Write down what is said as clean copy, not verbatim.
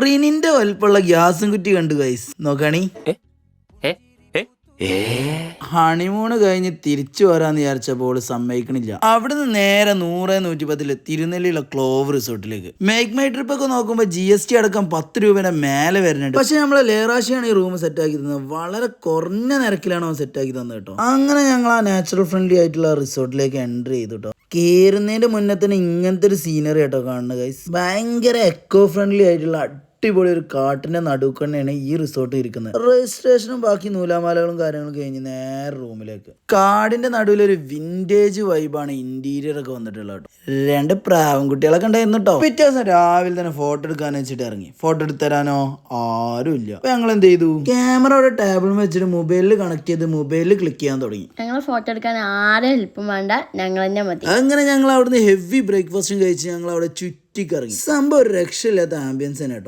റിനിന്റെ വലുപ്പമുള്ള ഗ്യാസും കുറ്റി കണ്ടു ഗൈസ്. നോക്കണി ഹണിമൂണ് കഴിഞ്ഞ് തിരിച്ചു വരാന്ന് വിചാരിച്ചപ്പോൾ സമ്മതിക്കണില്ല. അവിടുന്ന് നേരെ 100-110 തിരുനെല്ലിയുള്ള ക്ലോവ് റിസോർട്ടിലേക്ക്. മേക്ക് മൈ ട്രിപ്പ് ഒക്കെ നോക്കുമ്പോൾ GST അടക്കം 10 രൂപയുടെ മേലെ വരുന്നുണ്ട്. പക്ഷെ നമ്മളെ ലേറാശിയാണ് ഈ റൂം സെറ്റ് ആക്കി തന്നത്. വളരെ കുറഞ്ഞ നിരക്കിലാണ് അവൻ സെറ്റ് ആക്കി തന്നത് കേട്ടോ. അങ്ങനെ ഞങ്ങൾ ആ നാച്ചുറൽ ഫ്രണ്ട്ലി ആയിട്ടുള്ള റിസോർട്ടിലേക്ക് എൻട്രി ചെയ്തു കേട്ടോ. കേറുന്നതിന്റെ മുന്നേ തന്നെ ഇങ്ങനത്തെ ഒരു സീനറി കേട്ടോ കാണുന്നത് ഗൈസ്. ഭയങ്കര എക്കോ ഫ്രണ്ട്ലി ആയിട്ടുള്ള അടിപൊളി ഒരു കാട്ടിന്റെ നടുക്ക് തന്നെയാണ് ഈ റിസോർട്ട് ഇരിക്കുന്നത്. രജിസ്ട്രേഷനും ബാക്കി നൂലാമാലകളും കാര്യങ്ങളും കഴിഞ്ഞ് നേരെ റൂമിലേക്ക്. കാടിന്റെ നടുവിൽ ഒരു വിന്റേജ് വൈബാണ് ഇന്റീരിയർ ഒക്കെ വന്നിട്ടുള്ളത് കേട്ടോ. 2 പ്രാവും കുട്ടികളൊക്കെ ഉണ്ടായിരുന്നു കേട്ടോ. പിറ്റേ ദിവസം രാവിലെ തന്നെ ഫോട്ടോ എടുക്കാൻ വെച്ചിട്ട് ഇറങ്ങി. ഫോട്ടോ എടുത്തരാനോ ആരും ഇല്ല. അപ്പൊ ഞങ്ങൾ എന്ത് ചെയ്തു, ക്യാമറ അവിടെ ടേബിളിൽ വെച്ചിട്ട് മൊബൈലിൽ കണക്ട് ചെയ്ത് മൊബൈലിൽ ക്ലിക്ക് ചെയ്യാൻ തുടങ്ങി. ഞങ്ങൾ ഫോട്ടോ എടുക്കാൻ ആരും ഹെൽപ്പും വേണ്ട, ഞങ്ങൾ തന്നെ മതി. അങ്ങനെ ഞങ്ങൾ അവിടുന്ന് ഹെവി ബ്രേക്ക്ഫാസ്റ്റും കഴിച്ച് ഞങ്ങൾ അവിടെ ചുറ്റിക്കറങ്ങി. സംഭവം ഒരു രക്ഷയില്ലാത്ത ആംബിയൻസ് തന്നെ കേട്ടോ.